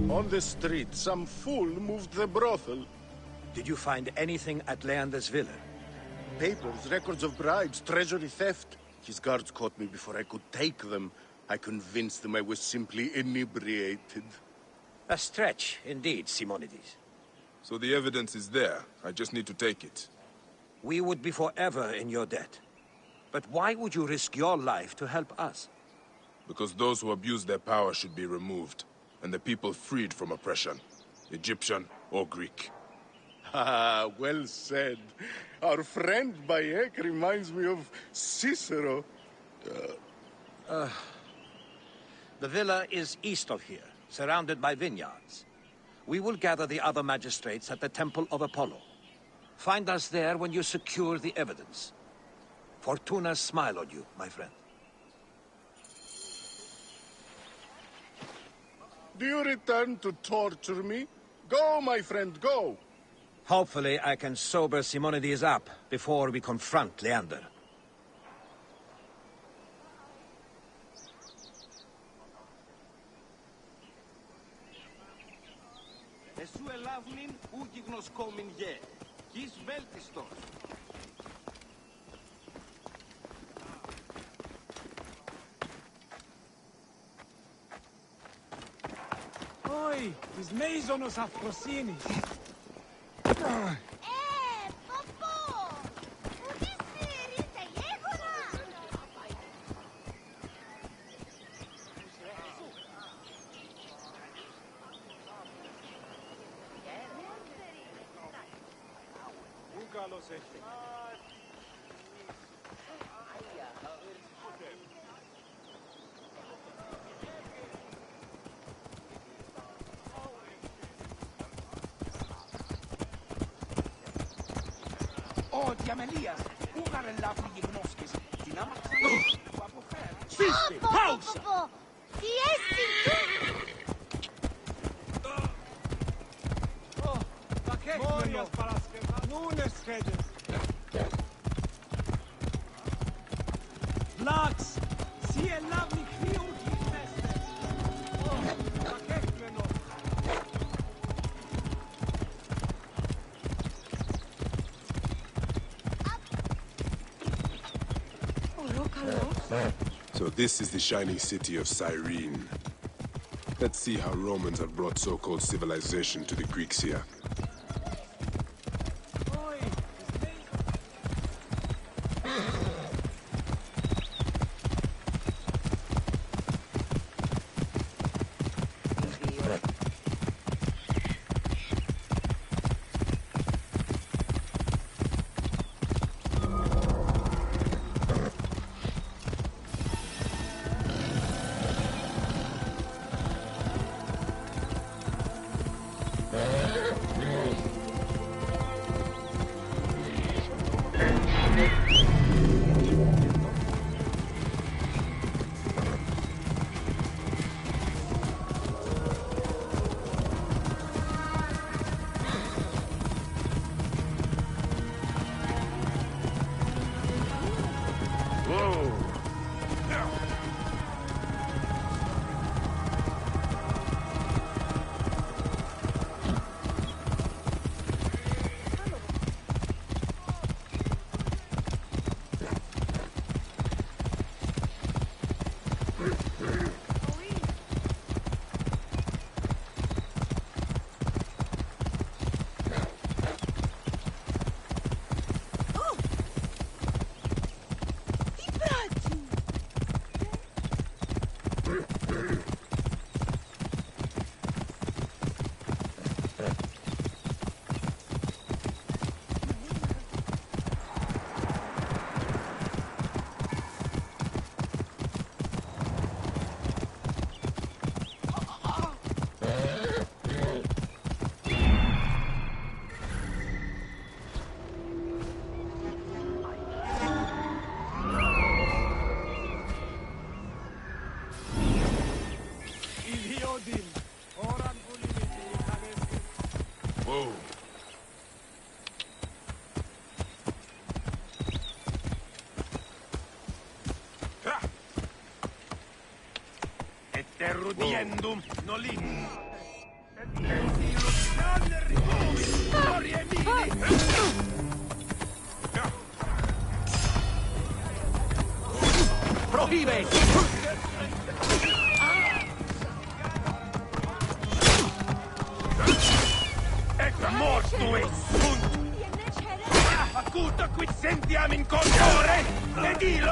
On the street, some fool moved the brothel. Did you find anything at Leander's villa? Papers, records of bribes, treasury theft. His guards caught me before I could take them. I convinced them I was simply inebriated. A stretch, indeed, Simonides. So the evidence is there. I just need to take it. We would be forever in your debt. But why would you risk your life to help us? Because those who abuse their power should be removed, and the people freed from oppression, Egyptian or Greek. Ah, well said. Our friend Bayek reminds me of Cicero. The villa is east of here, surrounded by vineyards. We will gather the other magistrates at the Temple of Apollo. Find us there when you secure the evidence. Fortuna smile on you, my friend. Do you return to torture me? Go, my friend, go! Hopefully I can sober Simonides up before we confront Leander. Εσού ελάβνην ούκη γνωσκόμην γε, κεις βέλτιστος. Oi, τις μέιζονος αφροσύνης. Ποπό! Ούτε στήρισε γέγονα! Πού καλός έχει. Ω, διαμελίας, ούγαρε λάβνη γυμνόσκες, την άμαξα που αποφέρει. Σφίστε, πάουσα! Τι έσυ Μόριας Παρασκευάς. Νούνες σχέδες. Βλάξ, σι ελάβνη χιούργη χθέστες. Πακέκμενο. So this is the shining city of Cyrene. Let's see how Romans have brought so-called civilization to the Greeks here. Oi, τις μέιζονος. Whoa. Eterrudiendum nolin. Prohíbe! Ecco mortuis sunt! Acuta quid sentiam in corpore, ed illo!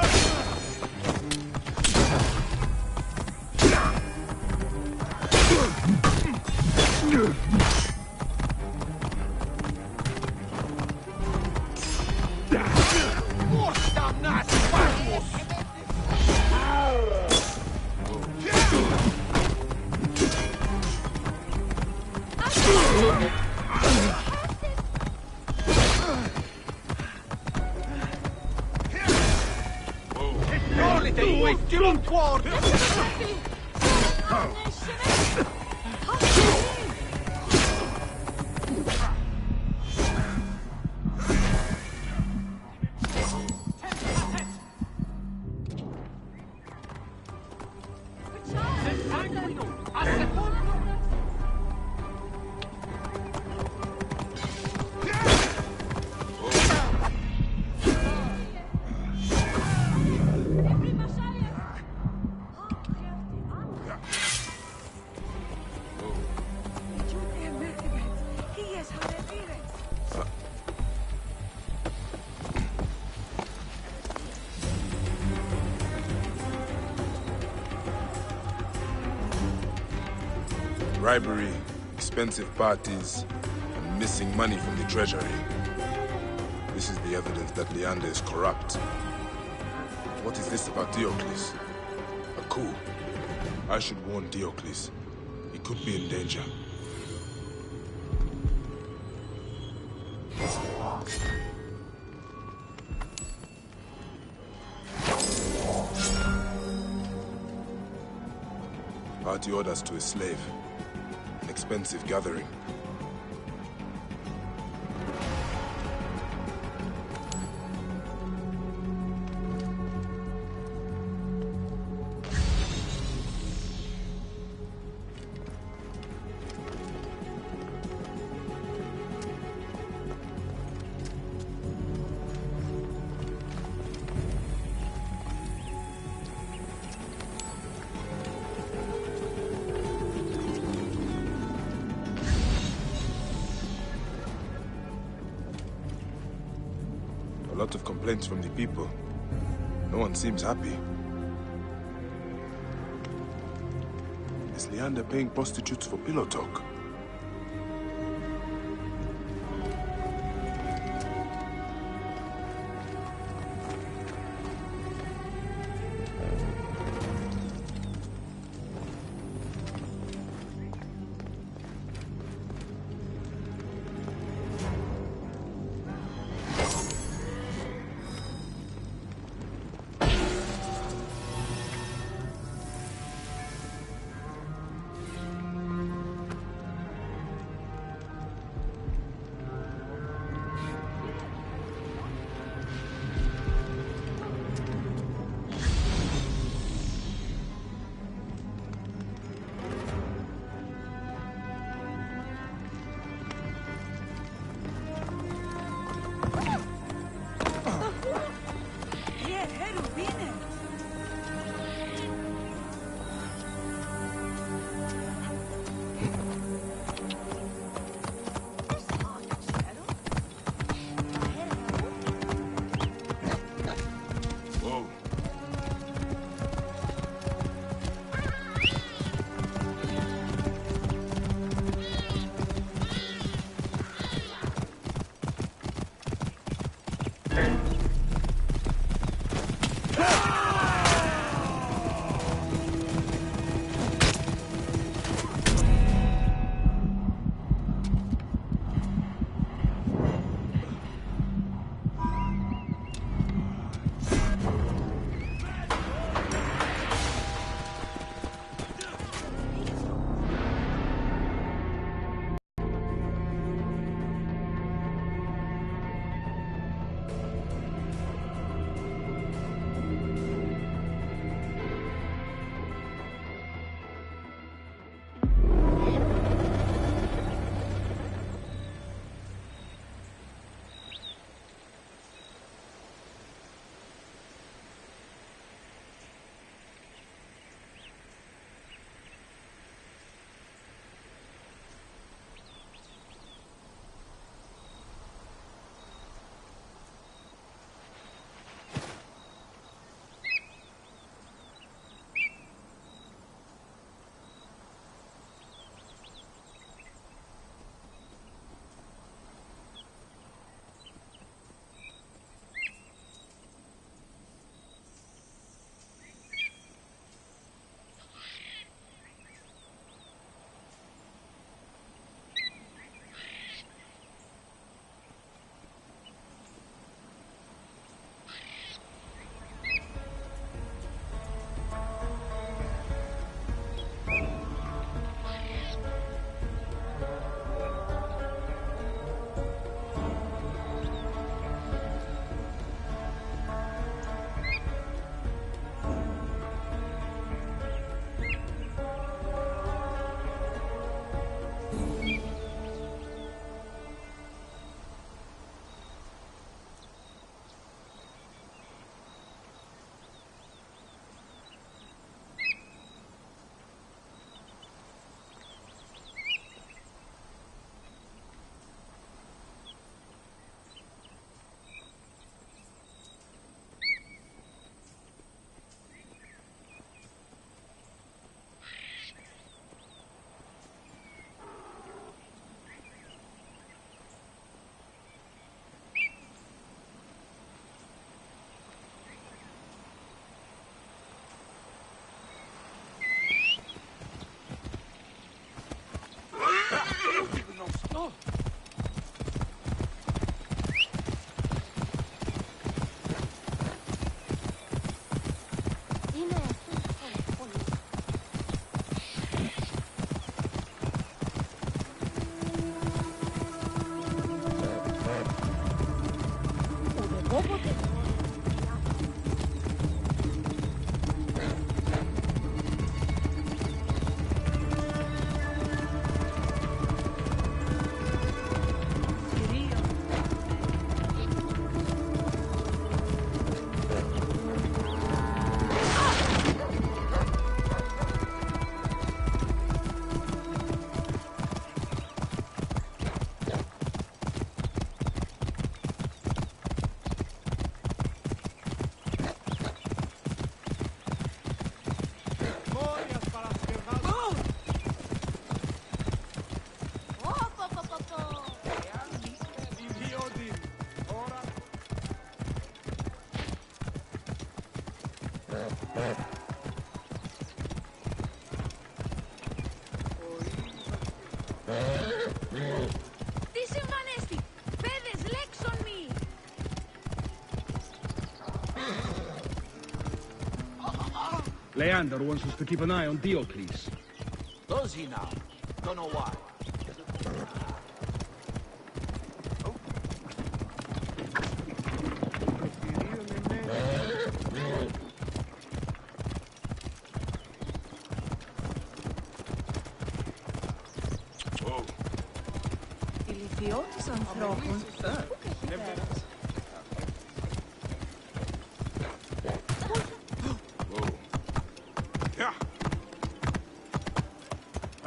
Morta nas farmus! Volite ultimum quarto! Bribery, expensive parties, and missing money from the treasury. This is the evidence that Leander is corrupt. What is this about Diocles? A coup. I should warn Diocles. He could be in danger. Party orders to a slave. An expensive gathering. A lot of complaints from the people. No one seems happy. Is Leander paying prostitutes for pillow talk? Leander wants us to keep an eye on Diocles. Does he now? Don't know why. Ηλικιώτης ανθρώπων.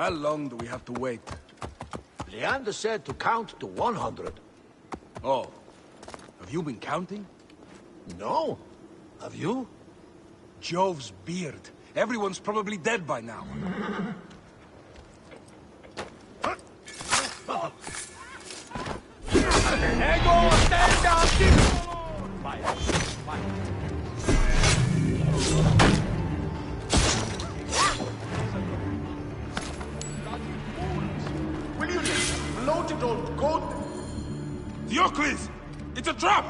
How long do we have to wait? Leander said to count to 100. Oh. Have you been counting? No. Have you? Jove's beard. Everyone's probably dead by now. Ego, stand up! Fire. Fire. Will you just bloated old goat? Diocles! It's a trap!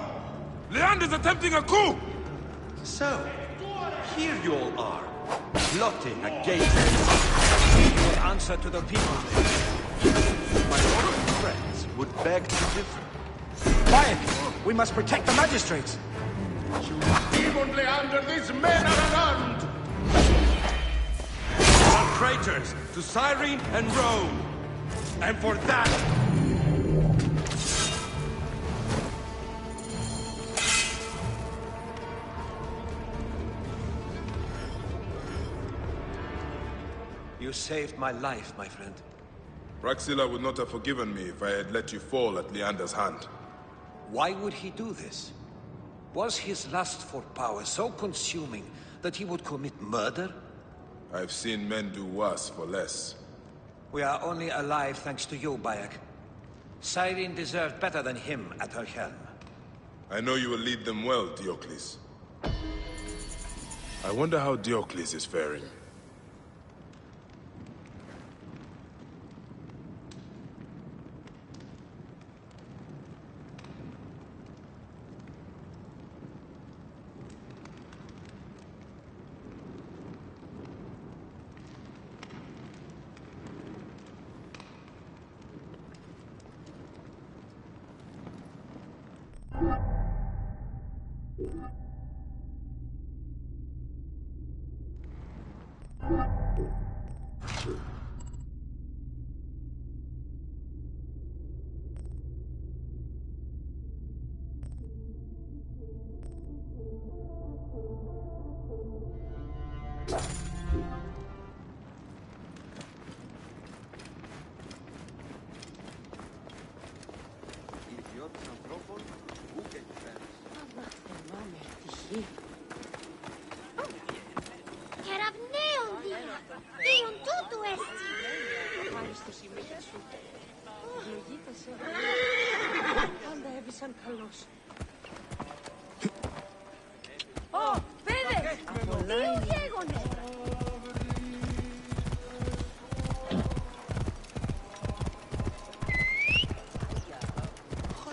Leander's attempting a coup! So, here you all are, plotting against us. Your answer to the people. My old friends would beg to differ. Quiet! We must protect the magistrates. Demon Leander, these men are unarmed! You are traitors to Cyrene and Rome. And for that, You saved my life, my friend. Praxilla would not have forgiven me if I had let you fall at Leander's hand. Why would he do this? Was his lust for power so consuming that he would commit murder? I've seen men do worse for less. We are only alive thanks to you, Bayek. Cyrene deserved better than him at her helm. I know you will lead them well, Diocles. I wonder how Diocles is faring. Κεραυναίων δια! Δίον τούτου έστι! Ευχάριστος η μύτη σου. Ευλογείται σε. Πάντα έβησαν καλώς. Ω, πέδες! Δίου γέγονε!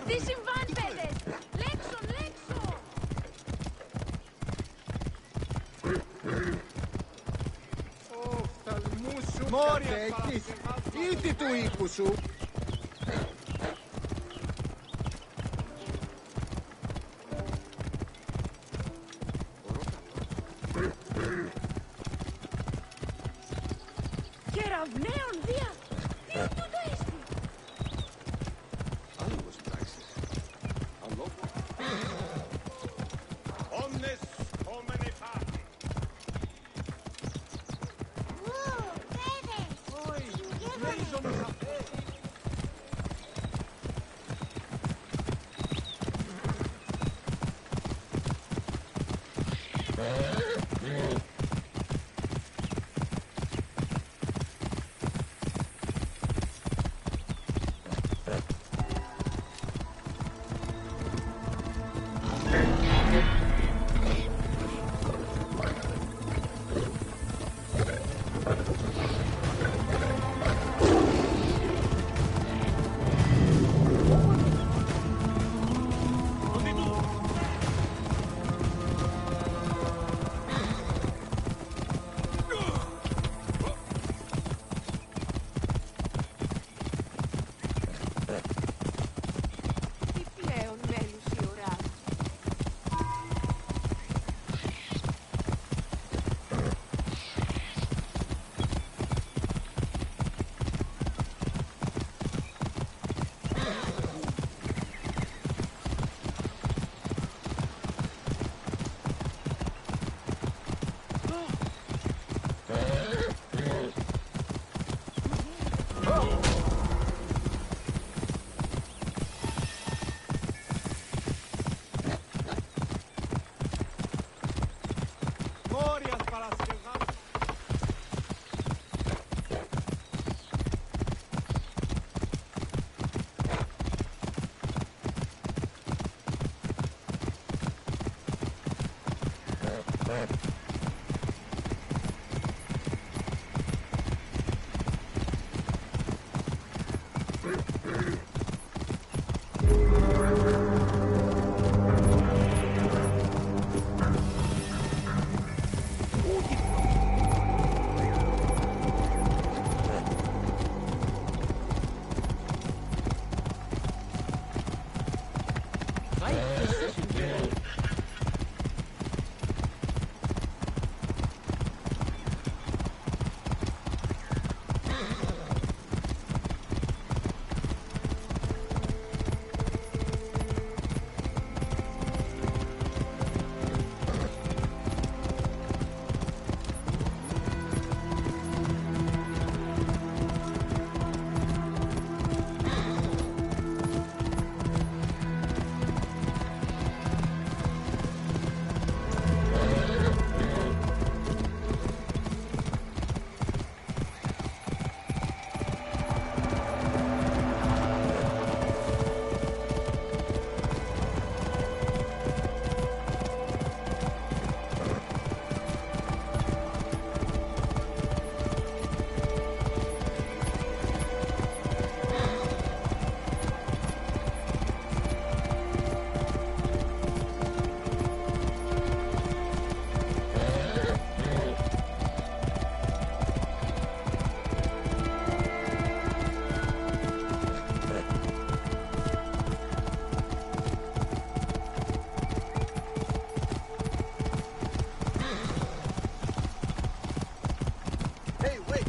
Τι συμβάν, πέδες! Λέξον, λέξον! Μόρια εκεί! Ήτι του οίκου σου! Κεραυναίων δια! Δίον τούτου έστι! Omnes homine pati! Ου, πέδες! Συγγεύονται! Hey, wait!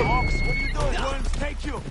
Hawks, what are you doing? Worms, take you!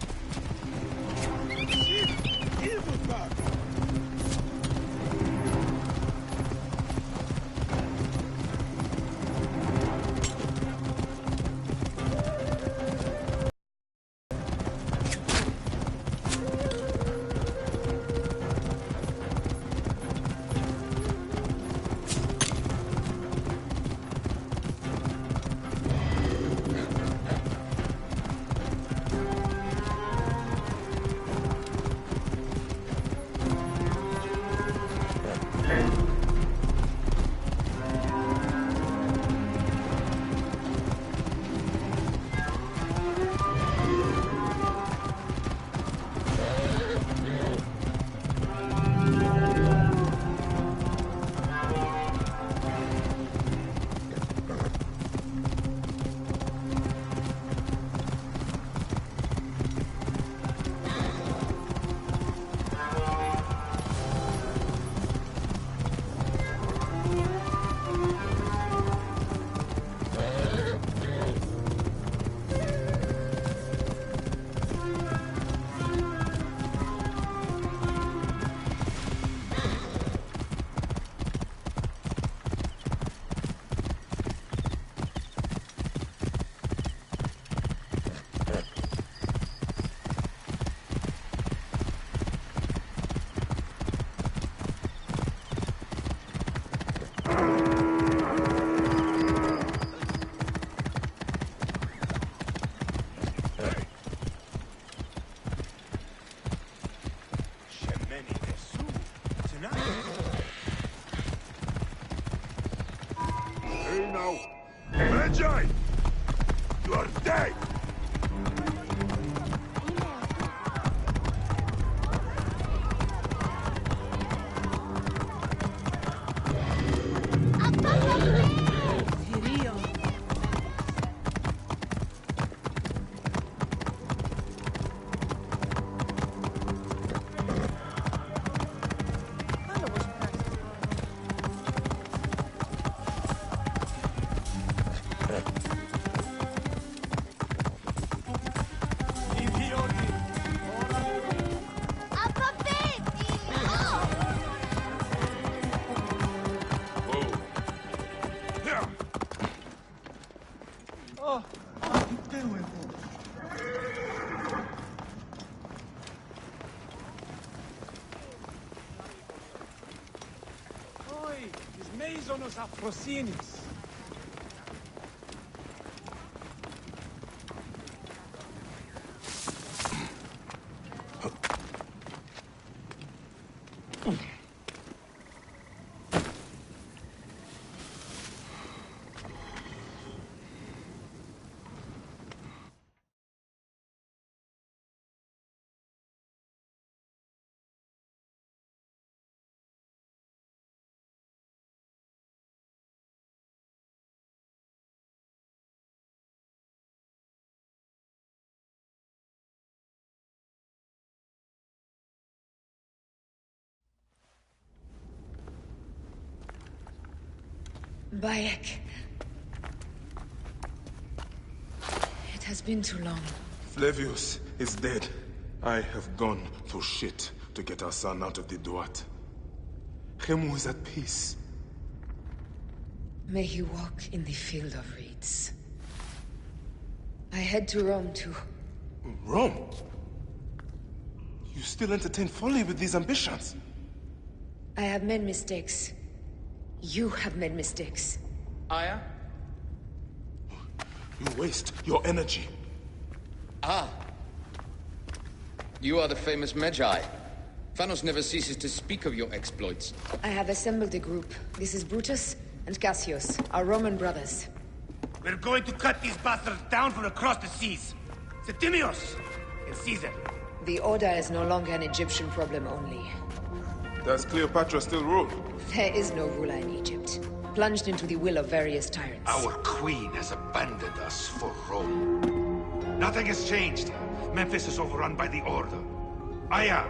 Medjay! You are dead! Mesonos Afrosinis. Bayek. It has been too long. Flavius is dead. I have gone through shit to get our son out of the Duat. Khemu is at peace. May he walk in the field of reeds. I head to Rome too. Rome? You still entertain folly with these ambitions? I have made mistakes. You have made mistakes. Aya? You waste your energy. Ah. You are the famous Medjay. Thanos never ceases to speak of your exploits. I have assembled a group. This is Brutus and Cassius, our Roman brothers. We're going to cut these bastards down from across the seas. Septimius and Caesar, The Order is no longer an Egyptian problem only. Does Cleopatra still rule? There is no ruler in Egypt. Plunged into the will of various tyrants. Our queen has abandoned us for Rome. Nothing has changed. Memphis is overrun by the Order. Aya,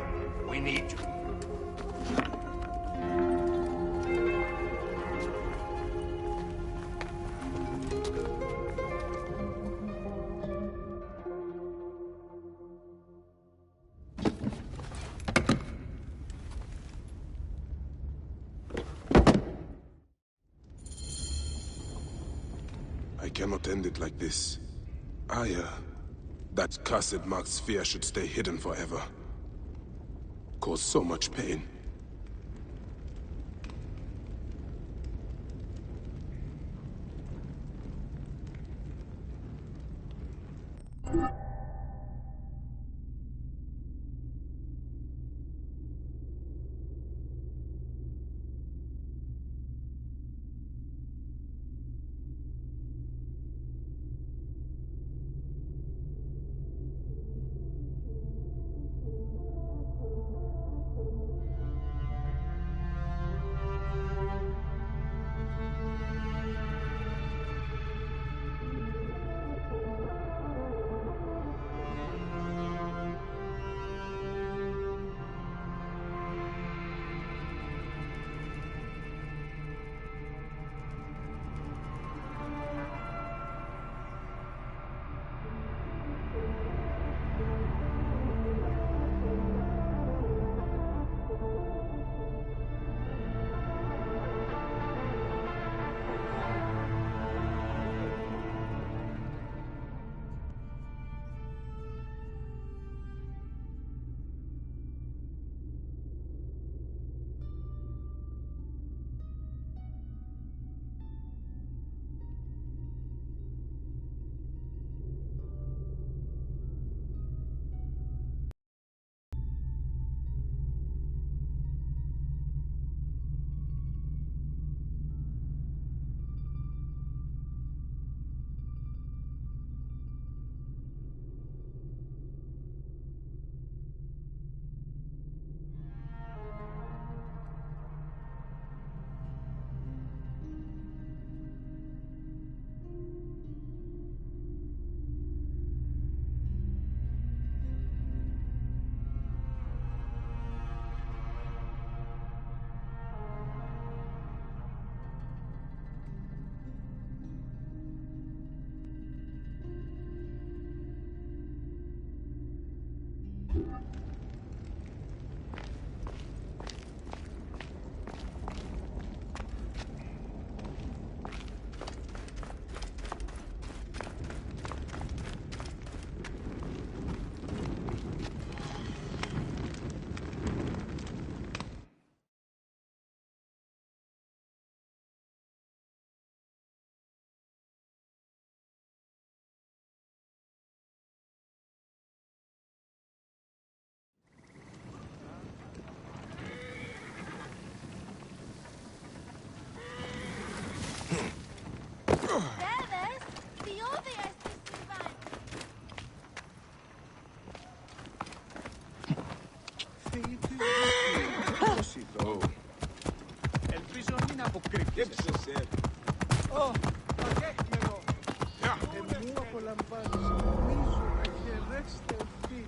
we need you. I cannot end it like this. Aya, that cursed marked sphere should stay hidden forever. Cause so much pain. Ελπίζω μην αποκρύπτεις. Ω, αγέκμενο. Μου απολαμβάνεις. Νομίζω να γερέστε φίλοι.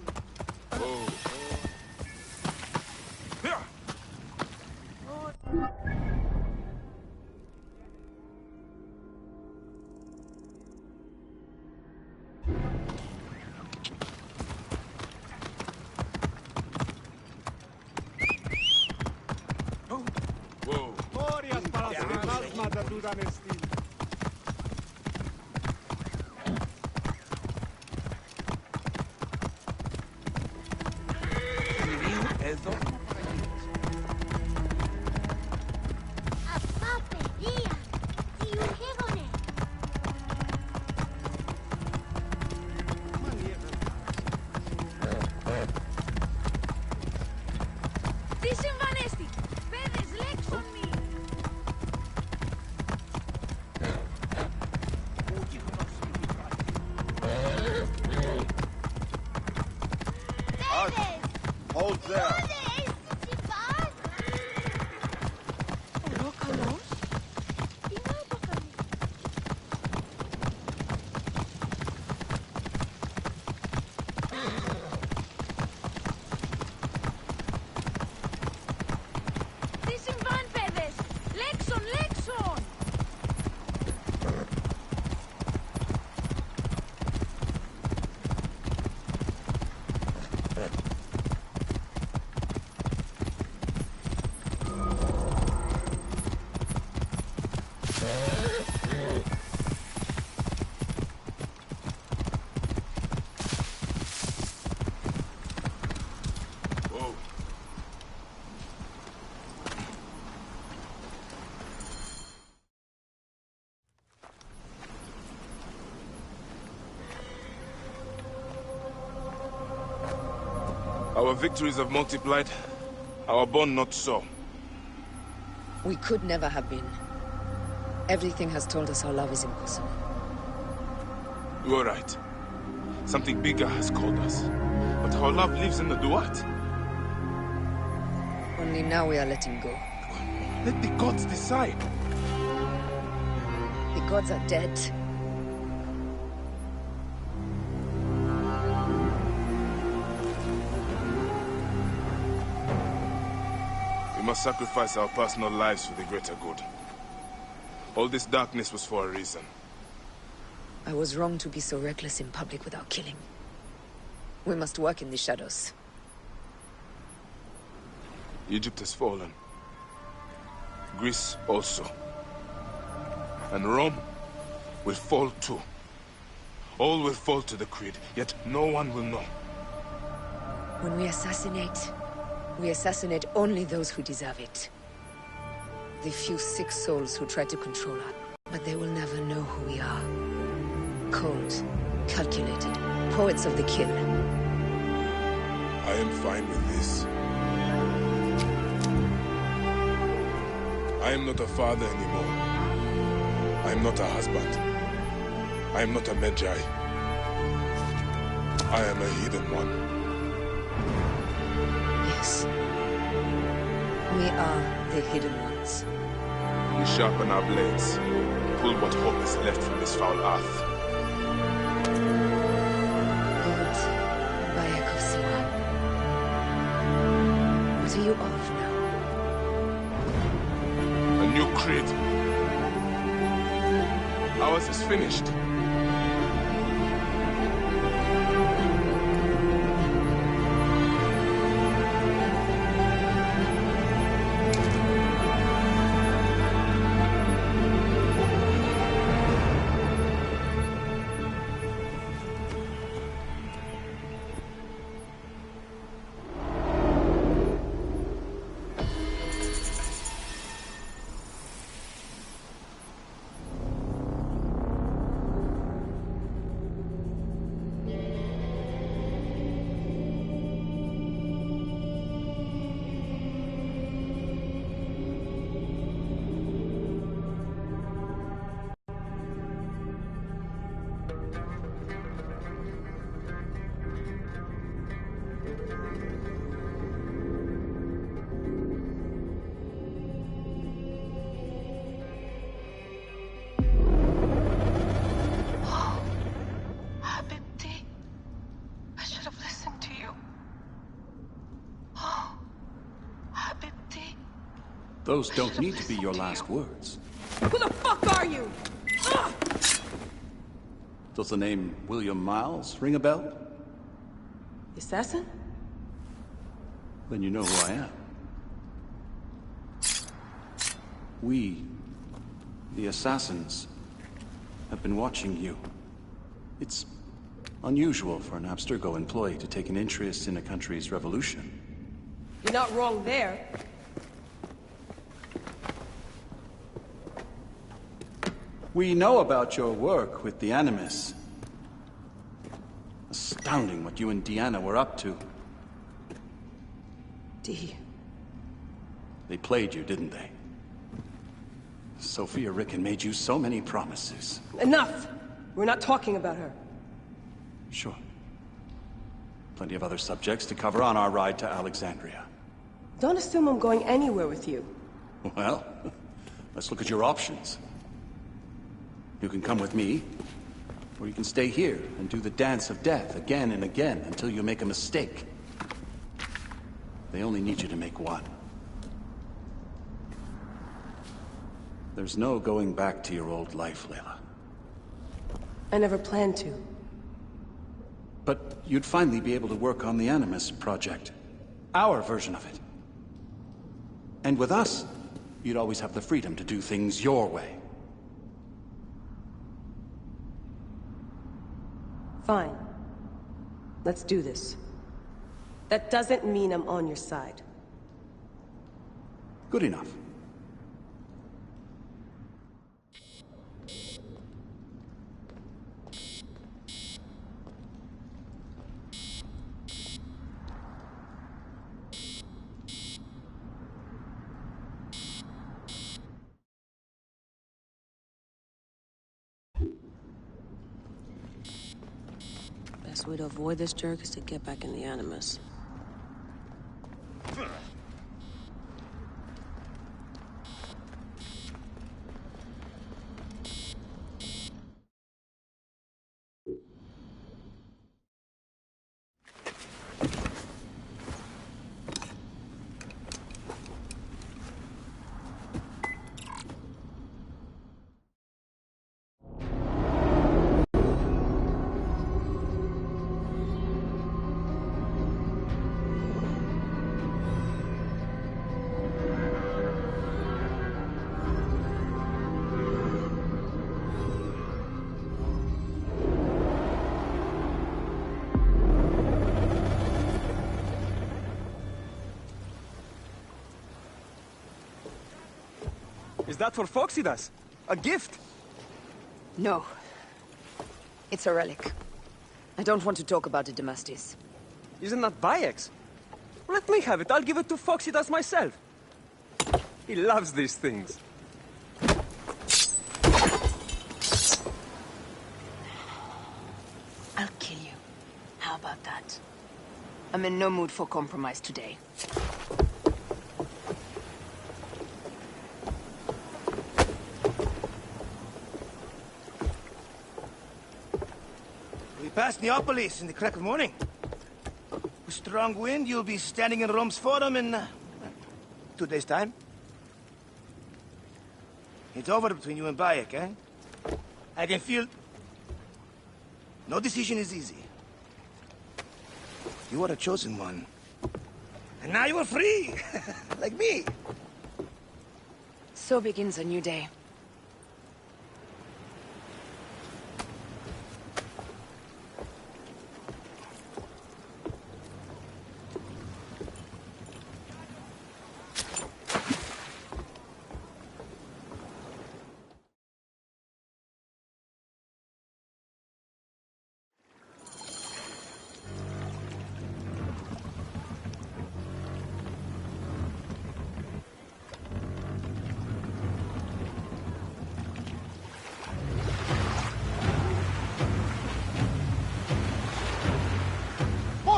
Όρια παρασκευάσματα του ήταν στυλ. Εδώ. Αυτά παιδεία, διουχεύονται. Τι συμβανέστη, παιδες λέξον μη. Παιδες! Hold there. Our victories have multiplied, our bond not so. We could never have been. Everything has told us our love is impossible. You are right. Something bigger has called us. But our love lives in the Duat. Only now we are letting go. Let the gods decide. The gods are dead. We must sacrifice our personal lives for the greater good. All this darkness was for a reason. I was wrong to be so reckless in public without killing. We must work in the shadows. Egypt has fallen. Greece also. And Rome will fall too. All will fall to the Creed, yet no one will know. When we assassinate only those who deserve it. The few sick souls who try to control us. But they will never know who we are. Cold, calculated, poets of the kill. I am fine with this. I am not a father anymore. I am not a husband. I am not a Medjay. I am a hidden one. Yes. We are the hidden ones. We sharpen our blades, pull what hope is left from this foul earth. Old Bayek of Siwa. What are you of now? A new creed. Ours is finished. Those don't need to be your last words. Who the fuck are you? Ugh! Does the name William Miles ring a bell? The assassin? Then you know who I am. We, the assassins, have been watching you. It's unusual for an Abstergo employee to take an interest in a country's revolution. You're not wrong there. We know about your work with the Animus. Astounding what you and Deanna were up to. D. They played you, didn't they? Sophia Ricken made you so many promises. Enough! We're not talking about her. Sure. Plenty of other subjects to cover on our ride to Alexandria. Don't assume I'm going anywhere with you. Well, let's look at your options. You can come with me, or you can stay here and do the dance of death again and again until you make a mistake. They only need you to make one. There's no going back to your old life, Layla. I never planned to. But you'd finally be able to work on the Animus project. Our version of it. And with us, you'd always have the freedom to do things your way. Fine. Let's do this. That doesn't mean I'm on your side. Good enough. Best way to avoid this jerk is to get back in the Animus. Is that for Phoxidas? A gift? No. It's a relic. I don't want to talk about it, Damastis. Isn't that Bayek's? Let me have it. I'll give it to Phoxidas myself. He loves these things. I'll kill you. How about that? I'm in no mood for compromise today. Past Neapolis in the crack of morning. With strong wind, you'll be standing in Rome's Forum in 2 days' time. It's over between you and Bayek, eh? I can feel... No decision is easy. You are a chosen one. And now you are free! Like me! So begins a new day.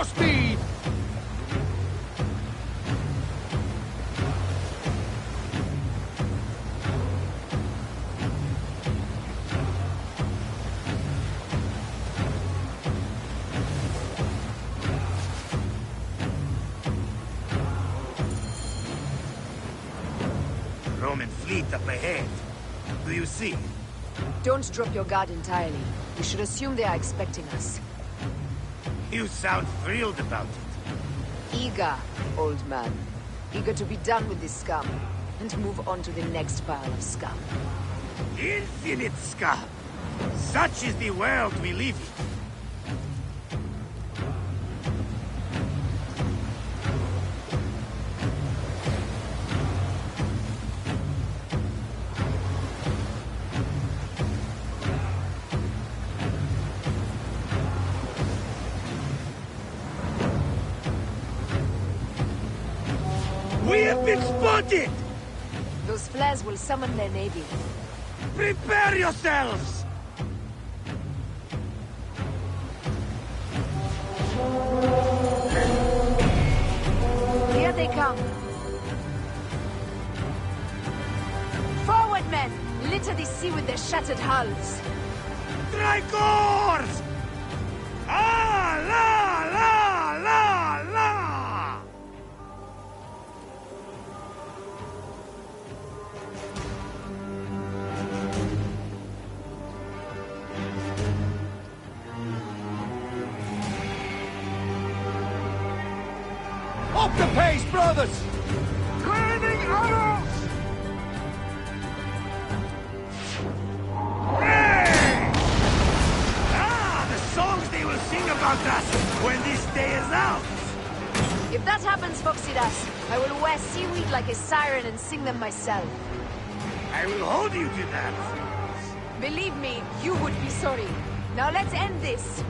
Speed! Roman fleet up ahead. Do you see? Don't drop your guard entirely. We should assume they are expecting us. You sound thrilled about it. Eager, old man. Eager to be done with this scum, and move on to the next pile of scum. Infinite scum! Such is the world we live in. We have been spotted! Those flares will summon their navy. Prepare yourselves! Here they come. Forward, men! Litter the sea with their shattered hulls. Tricors! Ah, la, la, la, la! Up the pace, brothers! Raining arrows! Hey! Ah, the songs they will sing about us when this day is out! If that happens, Foxidas, I will wear seaweed like a siren and sing them myself. I will hold you to that. Believe me, you would be sorry. Now let's end this.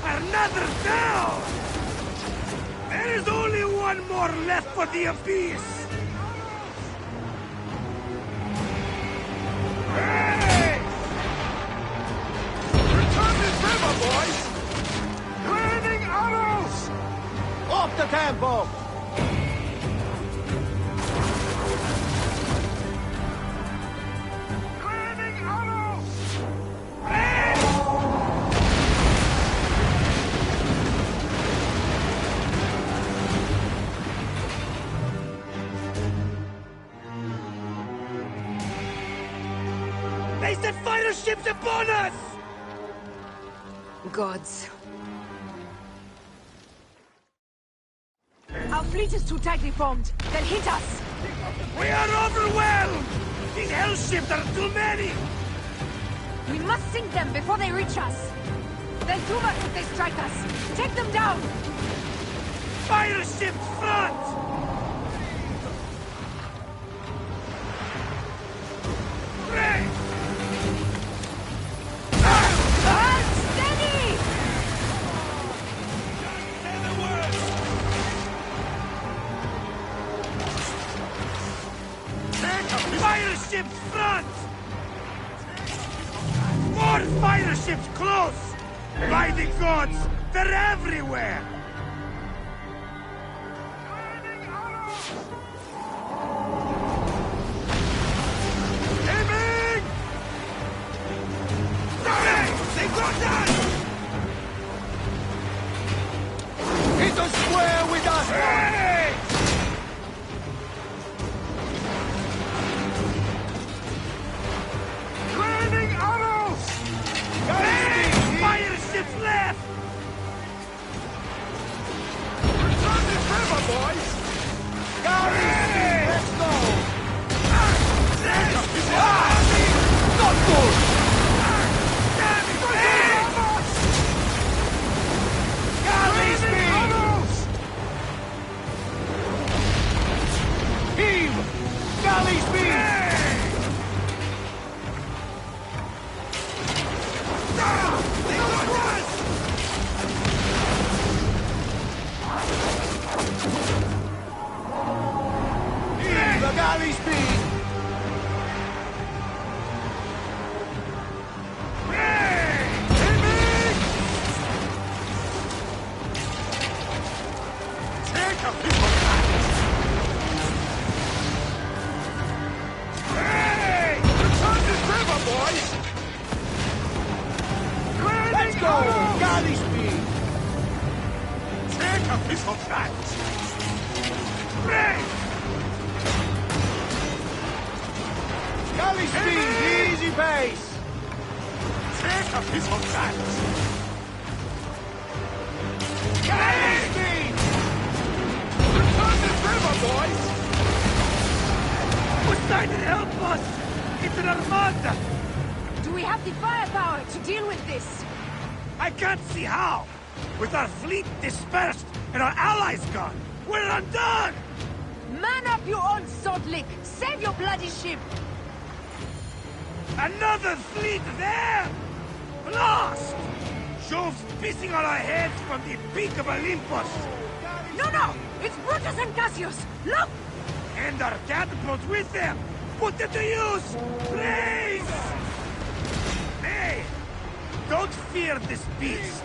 Another down! There is only one more left for the abyss! Hey! Return the river, boys! Raining arrows! Off the tempo! Raining arrows! They set fighter ships upon us! Gods. Our fleet is too tightly formed. They'll hit us. We are overwhelmed! These hell ships are too many! We must sink them before they reach us. They'll do us if they strike us. Take them down! Fire ships front! Ray! Hold steady! Say the words! Fire ships front! More fire ships close! By the gods, they're everywhere! Aiming! They got us! Hit us square with us! Hey! Raining arrows! Hey! Fire ships left! Return this river, boys! Hey! Let's go! Not good! Galley speed! Heave! Galley speed! Heave the galley speed! Let's go! Galley speed! Take a piece of that! Break! Galley speed! Easy pace! Take a piece of that! Galley speed! Return this river, boys! Poseidon, help us! It's an armada! Do we have the firepower to deal with this? I can't see how! With our fleet dispersed and our allies gone, we're undone! Man up, you old salt lick! Save your bloody ship! Another fleet there! Lost! Jove's pissing on our heads from the peak of Olympus! No! It's Brutus and Cassius! Look! And our catapults with them! Put it to use! Please! Hey! Don't fear this beast.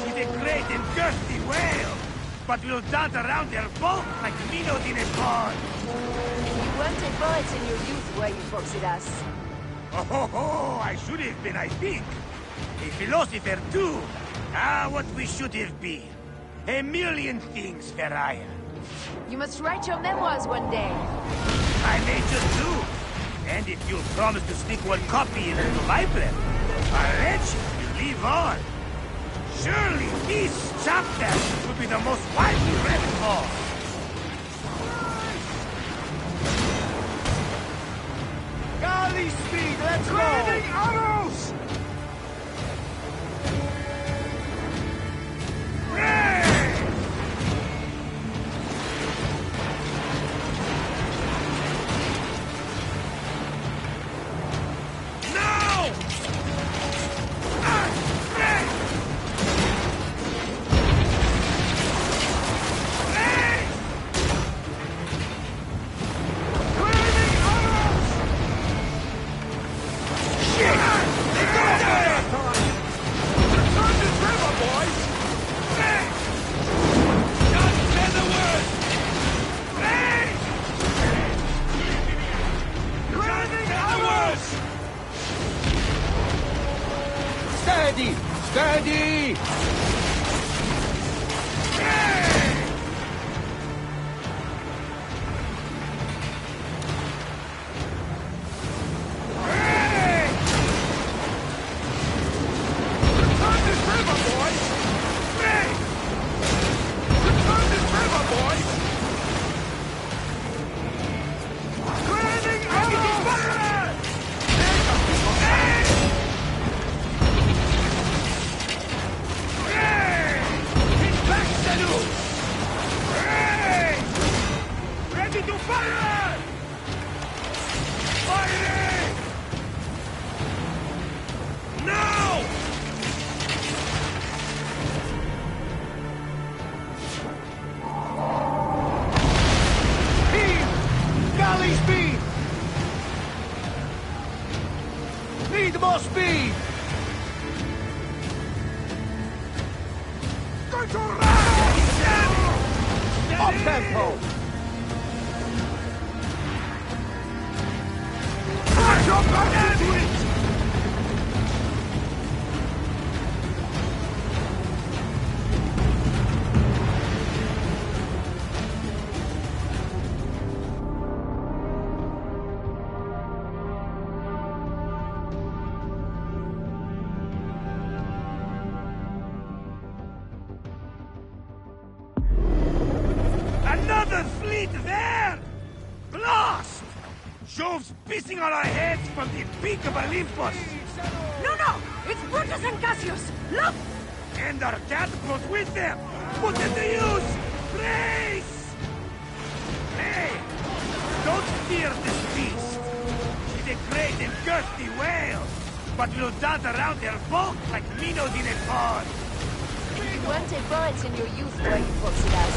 She's a great and thirsty whale, but will dart around her bulk like minnows in a pond. You weren't a poet in your youth, were you, Phoxidas? Oh, I should have been, I think. A philosopher, too. Ah, what we should have been. A million things, Ferraya. You must write your memoirs one day. I may just do. And if you'll promise to sneak one copy into the library, I'll let you live on. Surely this chapter will be the most widely read of all. Galley speed, let's go! Landing arrows! Steady! Steady! Need more speed! Going to run! Steady! Up tempo! Put your back into it! Another fleet there! Blast! Jove's pissing on our heads from the peak of Olympus! No! It's Brutus and Cassius! Look! And our catapult with them! Put it to use! Brace! Hey! Don't fear this beast! She's a great and thirsty whale, but will dart around her bulk like minnows in a pond! You weren't a poet in your youth, were you, Phoxidas?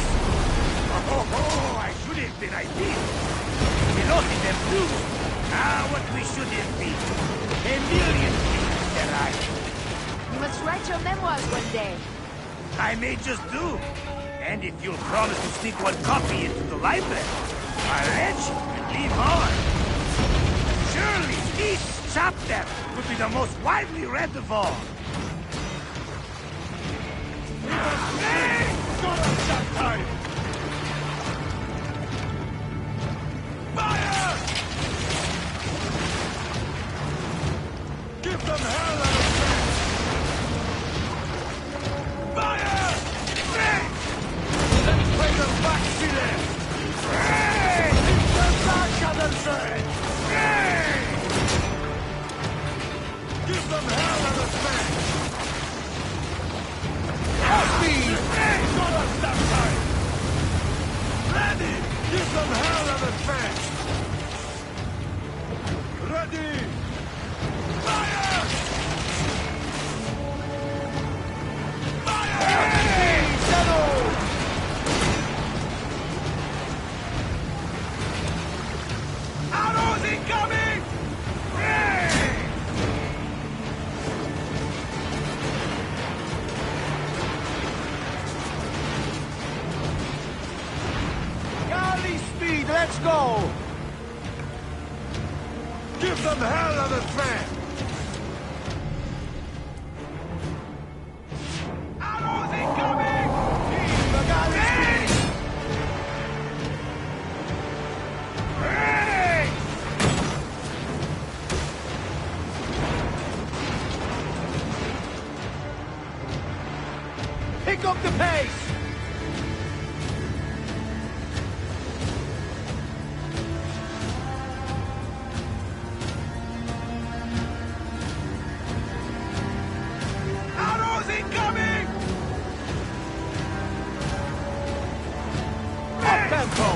Oh, I should have been, I think. We lost in them too. Ah, what we should have been. A million things, Ferrari. You must write your memoirs one day. I may just do. And if you'll promise to sneak one copy into the library, I'll let you live on. Surely this chapter will be the most widely read of all. Hey! Got us that time! Fire! Give them hell out of fire! Hey! Let's play them back, Chile! Hey! Keep them back, Anderson! Hey! Give them hell out of speed! Hey! Got us that time! Ready! Give them hell out of fence! Ready! Fire! Fire! Hey! Settle! Arrows incoming! Let's go! Give them hell of a tramp! Arrows incoming! Hey! Hey! Pick up the pace! Arrows incoming! Up tempo!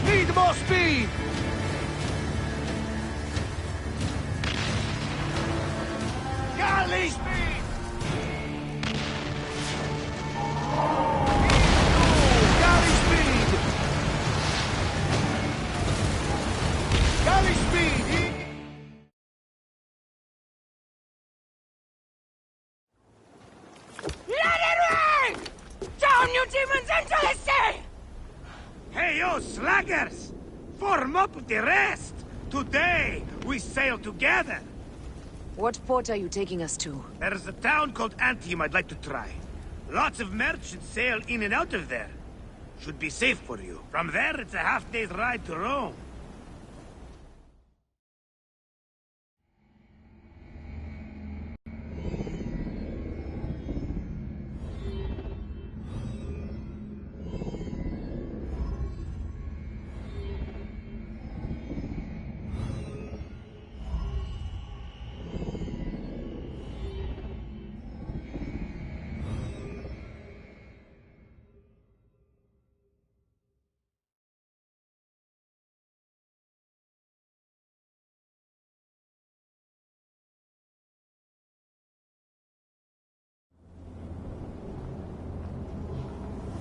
Need more speed! Galley speed! Galley speed! Galley speed! Let it rain! Down, you demons, into the sea! Hey, you slackers! Form up with the rest! Today, we sail together! What port are you taking us to? There's a town called Antium I'd like to try. Lots of merchants sail in and out of there. Should be safe for you. From there, it's a half-day's ride to Rome.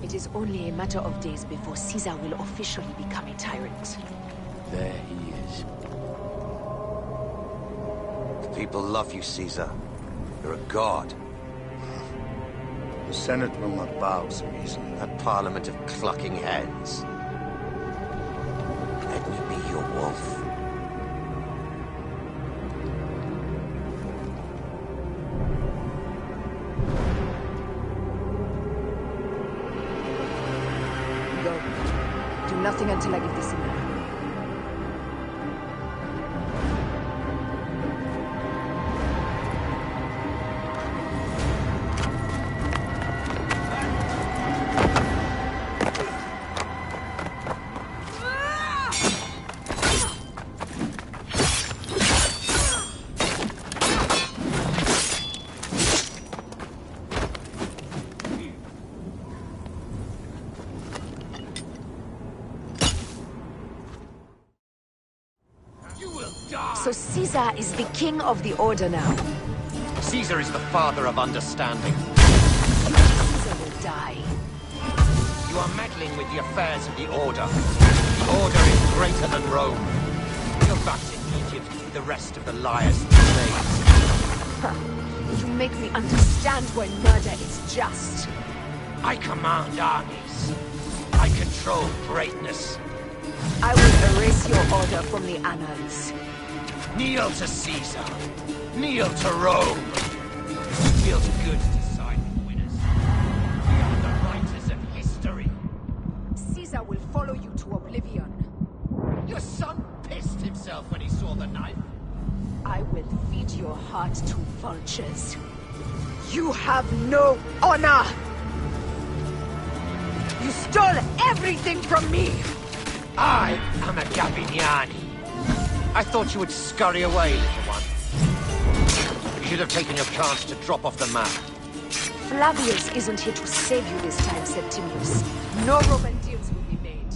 It is only a matter of days before Caesar will officially become a tyrant. There he is. The people love you, Caesar. You're a god. The Senate will not bow so easily. That parliament of clucking hens. Let me be your wolf. Do nothing until I give the signal. So Caesar is the king of the Order now. Caesar is the father of understanding. Caesar will die. You are meddling with the affairs of the Order. The Order is greater than Rome. Go back to Egypt with the rest of the liars and slaves. You make me understand why murder is just. I command armies. I control greatness. I will erase your order from the annals. Kneel to Caesar. Kneel to Rome. It feels good to side with winners. We are the writers of history. Caesar will follow you to oblivion. Your son pissed himself when he saw the knife. I will feed your heart to vultures. You have no honor! You stole everything from me! I am a Gabiniani. I thought you would scurry away, little one. You should have taken your chance to drop off the map. Flavius isn't here to save you this time, Septimius. No Roman deals will be made.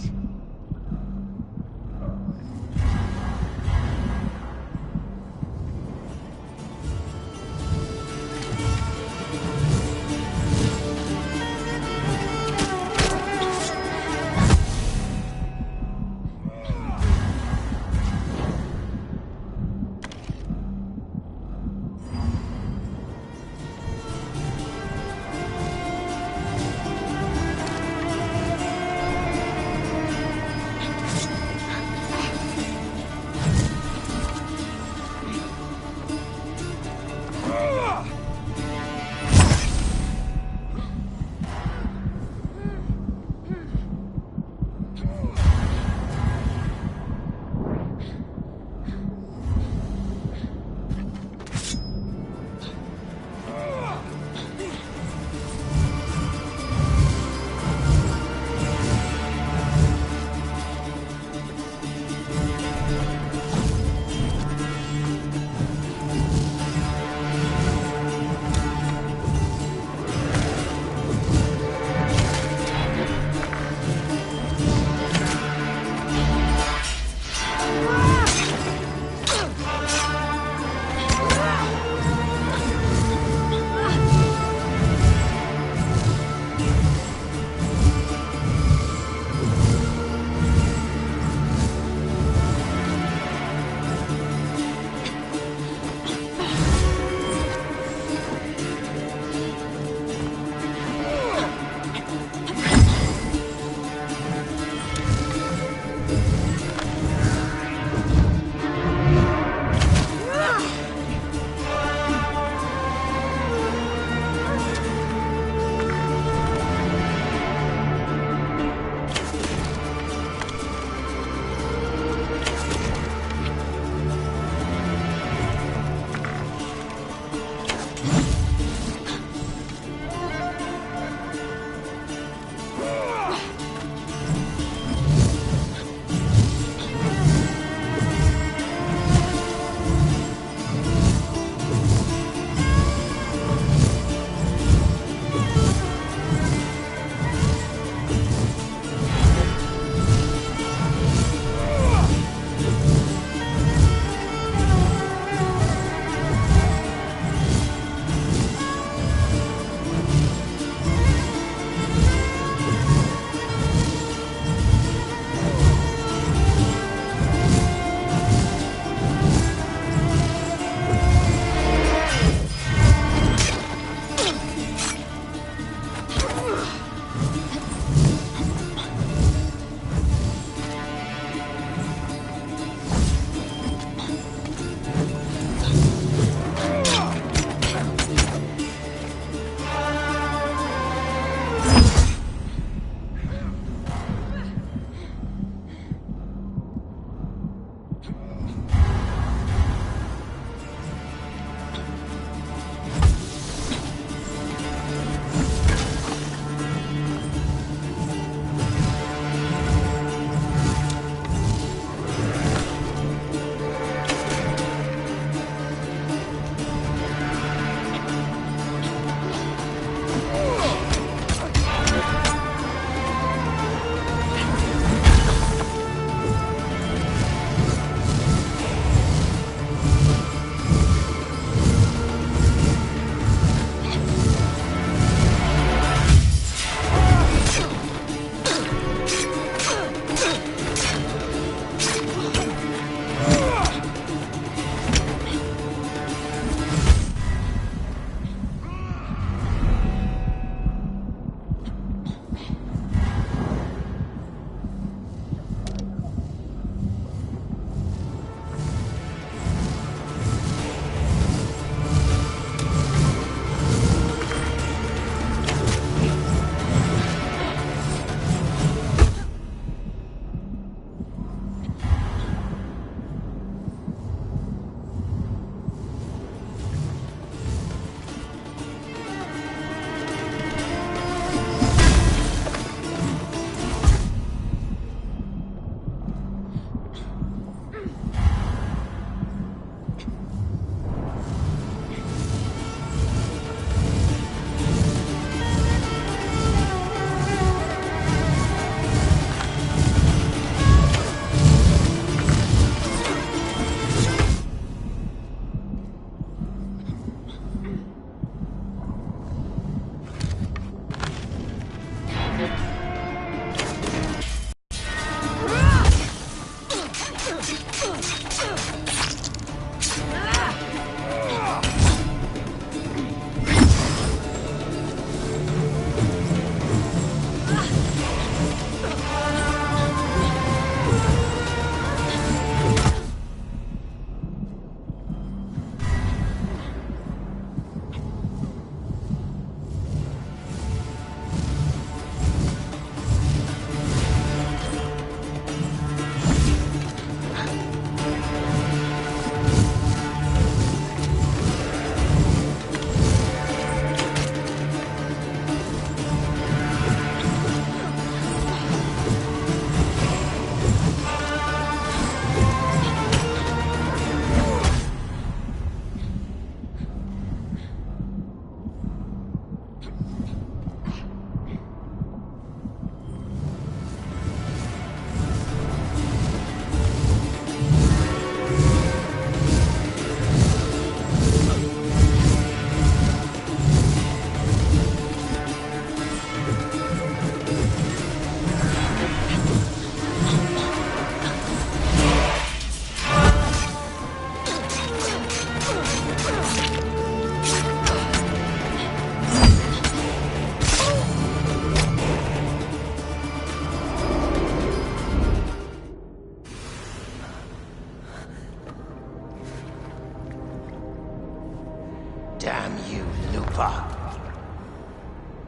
Damn you, Lupa.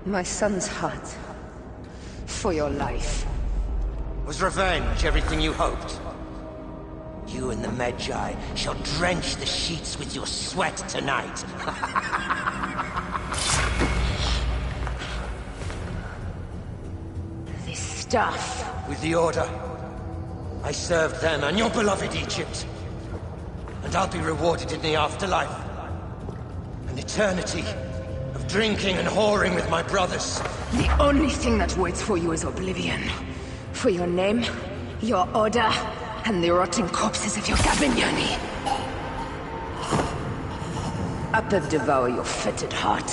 My son's heart. For your life. Was revenge everything you hoped? You and the Medjay shall drench the sheets with your sweat tonight. This stuff. With the Order, I served them and your beloved Egypt. And I'll be rewarded in the afterlife. An eternity of drinking and whoring with my brothers. The only thing that waits for you is oblivion. For your name, your order, and the rotting corpses of your Gabignani. Up and devour your fetid heart.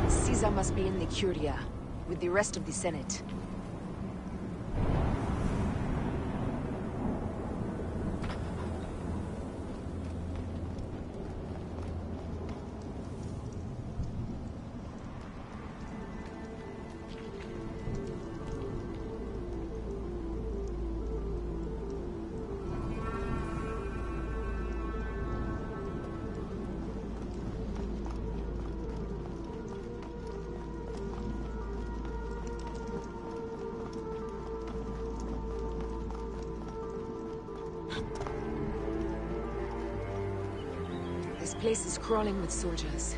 Caesar must be in the Curia, with the rest of the Senate. This place is crawling with soldiers.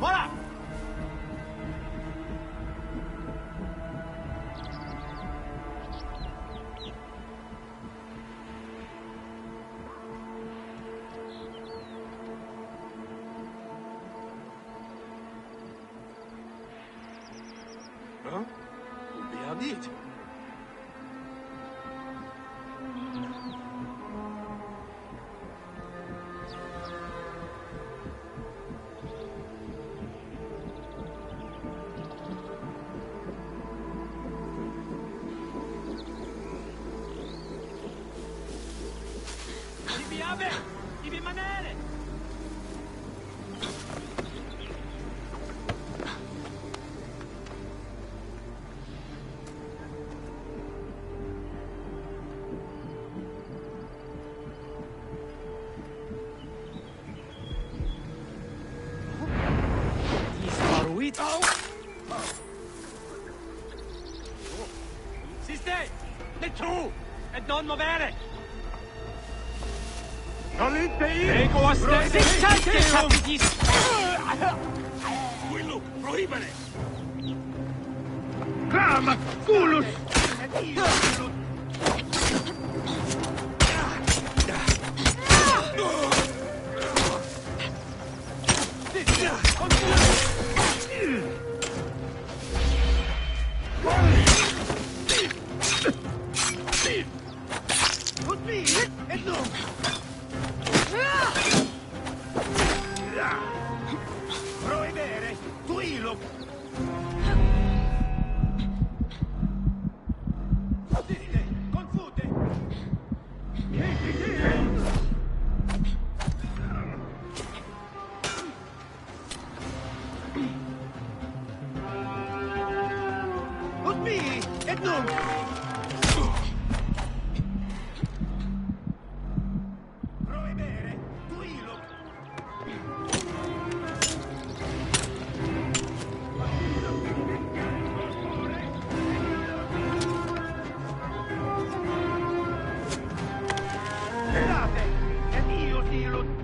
Voilà! Hein? Bien dit. Vabbè, devi rimanere! Si stai! E tu! E non muovere! Non impedire! Prego a stare! Quello! Proibere! Clama! Culus! Proibere! Tuilo! Confute! Odmi! E non! Proibere! Tuilo! Guardate! È mio tiro!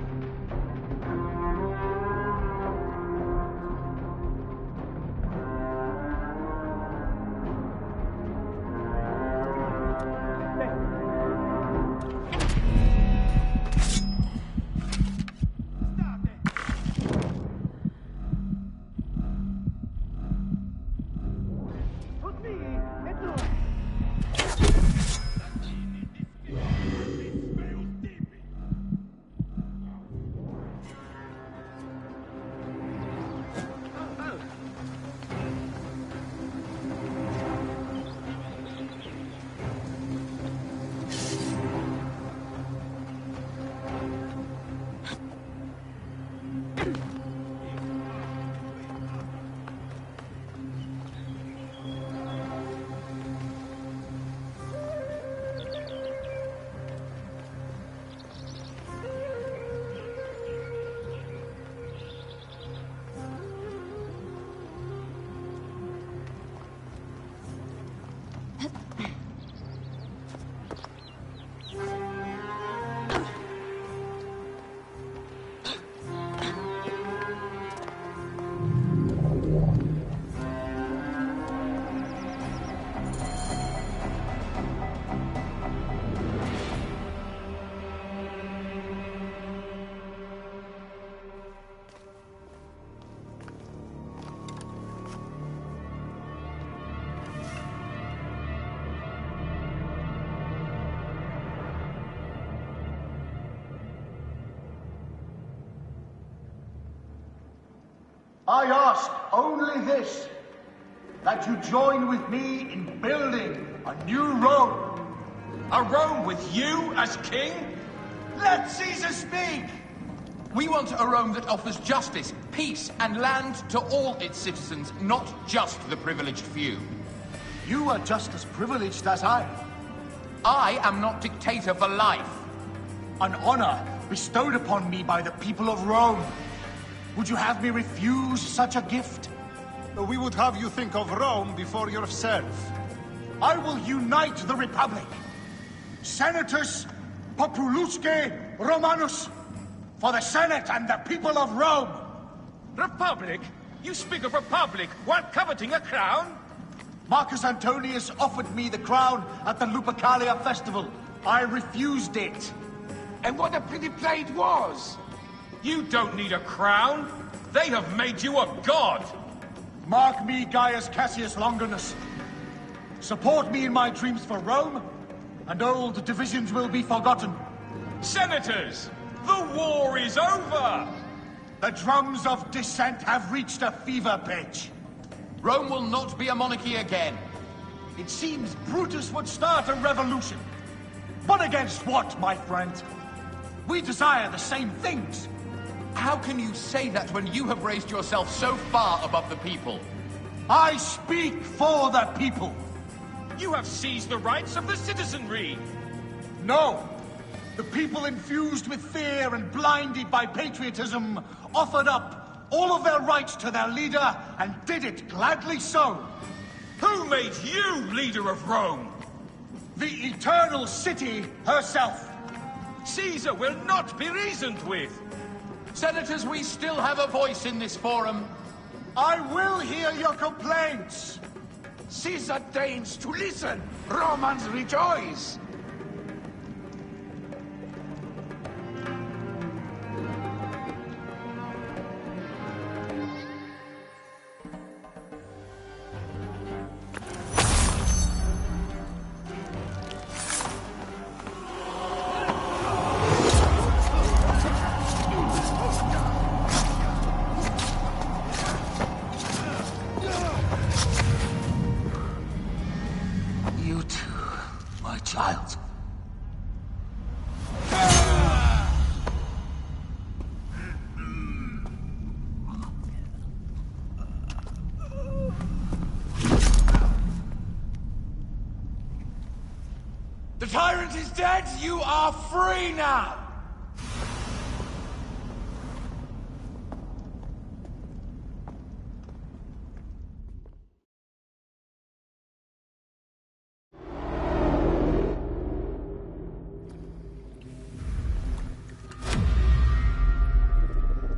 I ask only this, that you join with me in building a new Rome. A Rome with you as king? Let Caesar speak! We want a Rome that offers justice, peace, and land to all its citizens, not just the privileged few. You are just as privileged as I am. I am not dictator for life. An honor bestowed upon me by the people of Rome. Would you have me refuse such a gift? We would have you think of Rome before yourself. I will unite the Republic. Senatus Populusque Romanus. For the Senate and the people of Rome. Republic? You speak of republic while coveting a crown? Marcus Antonius offered me the crown at the Lupercalia festival. I refused it. And what a pretty play it was! You don't need a crown. They have made you a god. Mark me, Gaius Cassius Longinus. Support me in my dreams for Rome, and old divisions will be forgotten. Senators, the war is over! The drums of dissent have reached a fever pitch. Rome will not be a monarchy again. It seems Brutus would start a revolution. But against what, my friend? We desire the same things. How can you say that when you have raised yourself so far above the people? I speak for the people. You have seized the rights of the citizenry. No. The people infused with fear and blinded by patriotism offered up all of their rights to their leader and did it gladly so. Who made you leader of Rome? The Eternal City herself. Caesar will not be reasoned with. Senators, we still have a voice in this forum. I will hear your complaints. Caesar deigns to listen. Romans rejoice. The tyrant is dead. You are free now.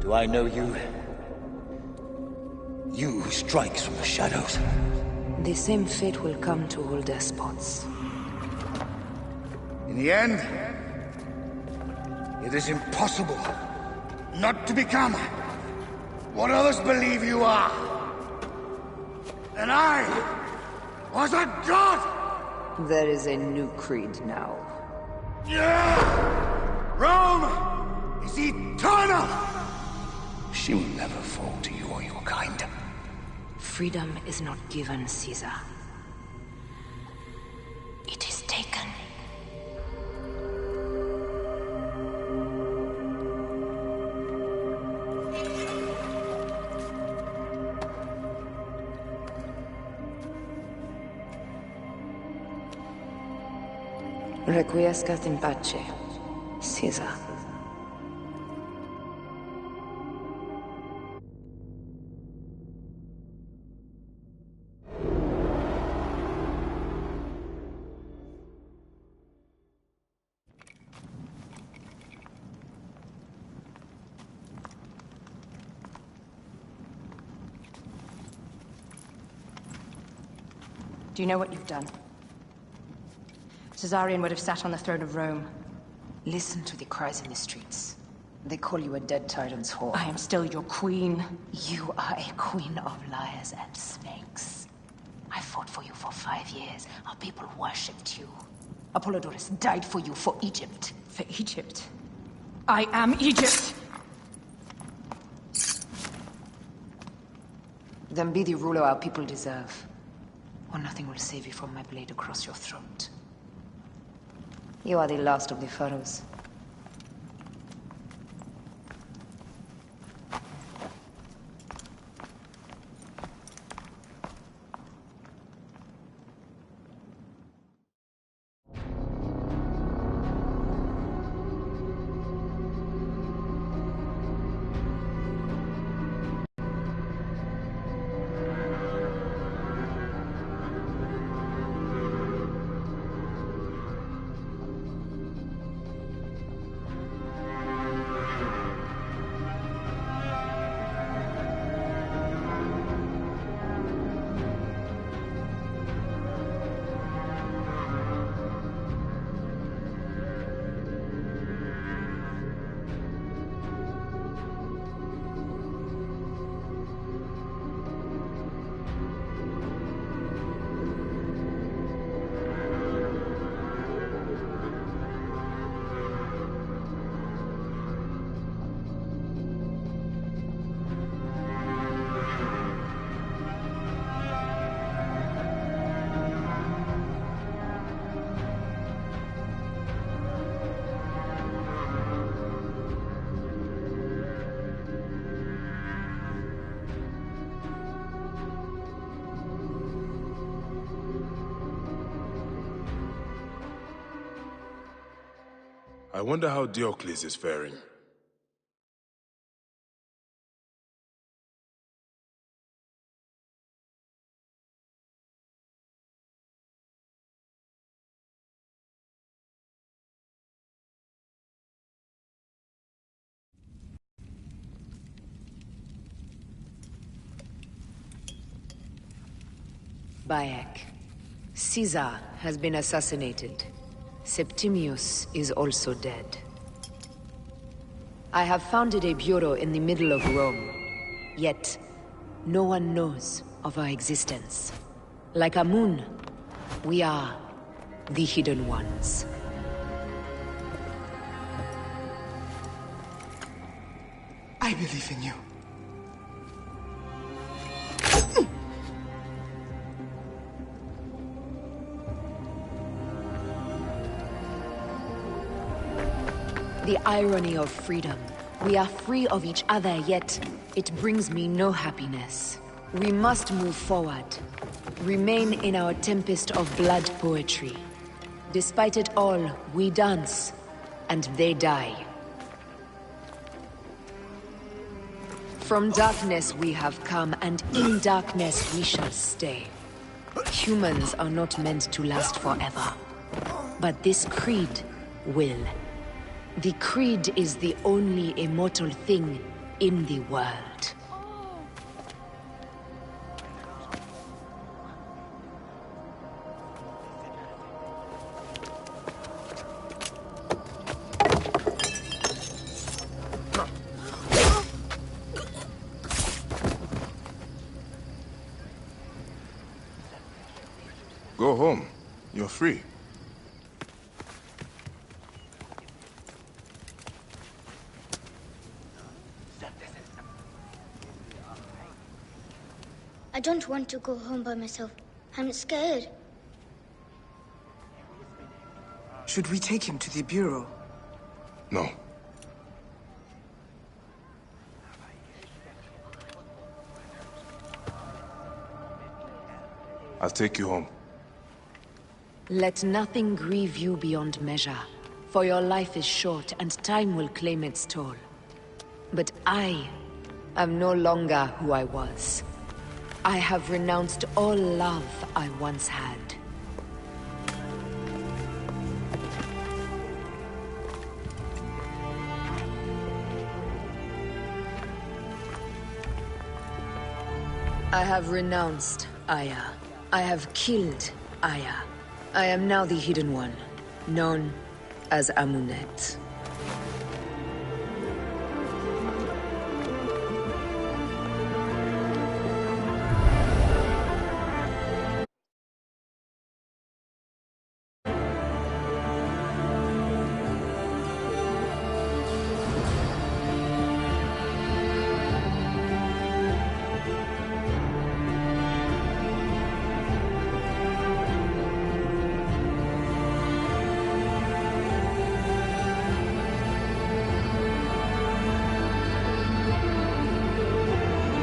Do I know you? You who strikes from the shadows. The same fate will come to all despots. In the end, it is impossible not to become what others believe you are. And I was a god! There is a new creed now. Rome is eternal! She will never fall to you or your kind. Freedom is not given, Caesar. It is taken. Requiescat in pace, Caesar. Do you know what you've done? Caesarion would have sat on the throne of Rome. Listen to the cries in the streets. They call you a dead tyrant's whore. I am still your queen. You are a queen of liars and snakes. I fought for you for 5 years. Our people worshipped you. Apollodorus died for you, for Egypt. For Egypt? I am Egypt! Then be the ruler our people deserve. Or nothing will save you from my blade across your throat. You are the last of the pharaohs. I wonder how Diocles is faring. Bayek. Caesar has been assassinated. Septimius is also dead. I have founded a bureau in the middle of Rome. Yet, no one knows of our existence. Like Amun, we are the Hidden Ones. I believe in you. The irony of freedom. We are free of each other, yet it brings me no happiness. We must move forward. Remain in our tempest of blood poetry. Despite it all, we dance, and they die. From darkness we have come, and in darkness we shall stay. Humans are not meant to last forever. But this creed will. The creed is the only immortal thing in the world. Go home. You're free. I don't want to go home by myself. I'm scared. Should we take him to the Bureau? No. I'll take you home. Let nothing grieve you beyond measure, for your life is short and time will claim its toll. But I am no longer who I was. I have renounced all love I once had. I have renounced Aya. I have killed Aya. I am now the Hidden One, known as Amunet.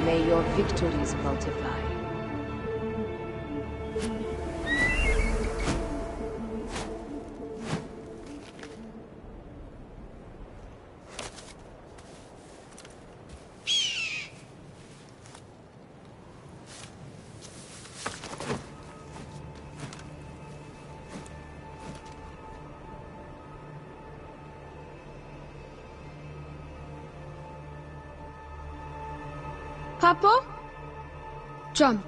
May your victories multiply. Papa? Jump.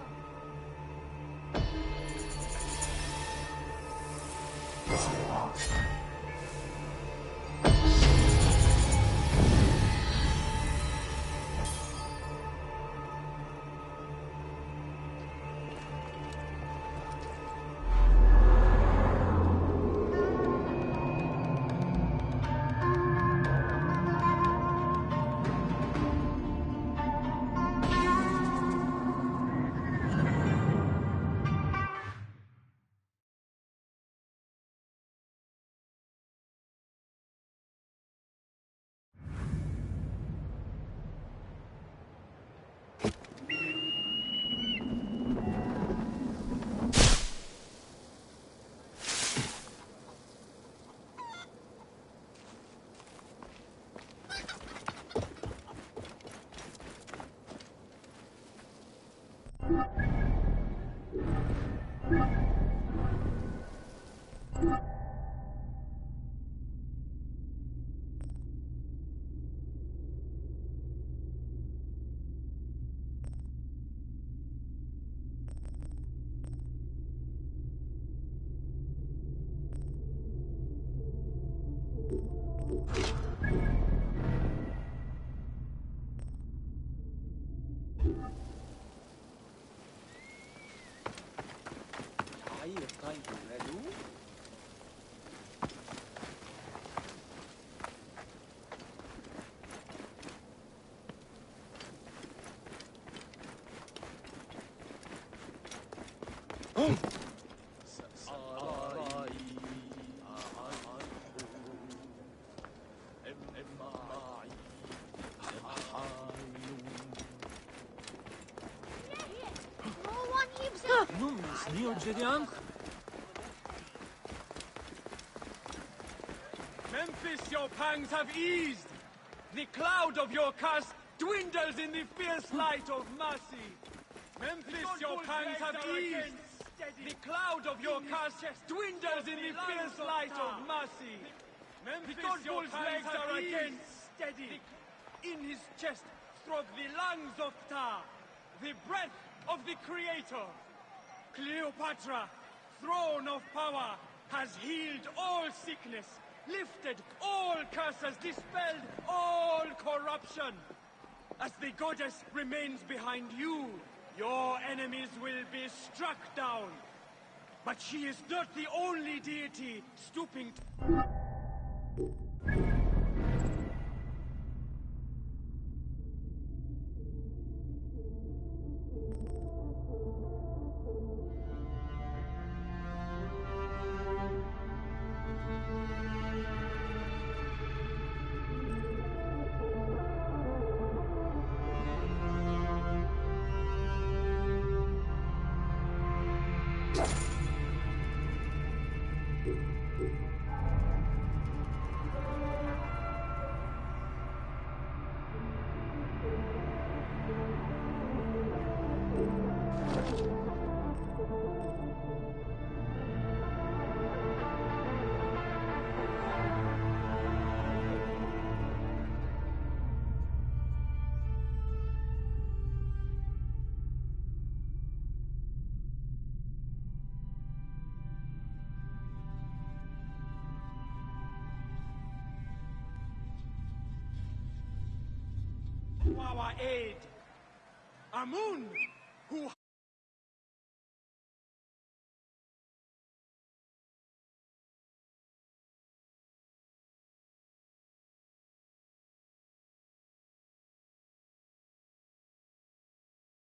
Memphis, your pangs have eased. The cloud of your curse dwindles in the fierce light of mercy. Memphis, your pangs have eased. The cloud of your curse dwindles in the fierce light of mercy. Memphis, your pangs are again steady. In his chest throb the lungs of Ptah, the breath of the Creator. Cleopatra, throne of power, has healed all sickness, lifted all curses, dispelled all corruption. As the goddess remains behind you, your enemies will be struck down. But she is not the only deity stooping to... our aid. Amun!